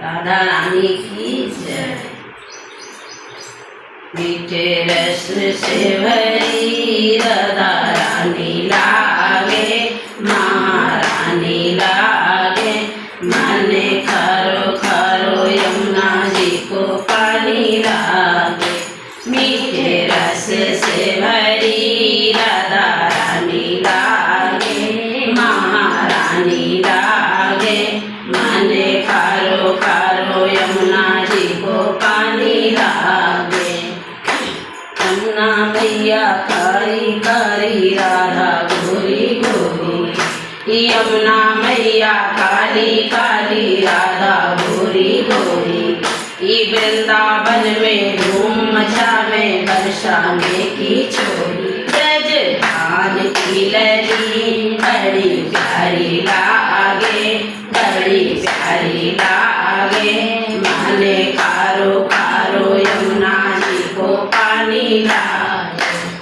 राधा रानी की जय। मीठे रस से भरी राधा रानी लागे, महारानी लागे। माने खरो खरो यमुना जी को पानी लागे। मीठे रस से भरी राधा रानी लागे, महारानी लागे। माने खारो खारो यमुना जी को पानी लागे। यमुना मैया कारी कारी राधा गोरी गोरी। यमुना मैया काली काली राधा गोरी गोरी। वृंदावन में धूम मचावे बरसाने की छोरी। ब्रज धान की लड़ी बड़ी प्यारी लागे, बड़ी प्यारी लागे। माने खारो खारो यमुना जी को पानी लागे।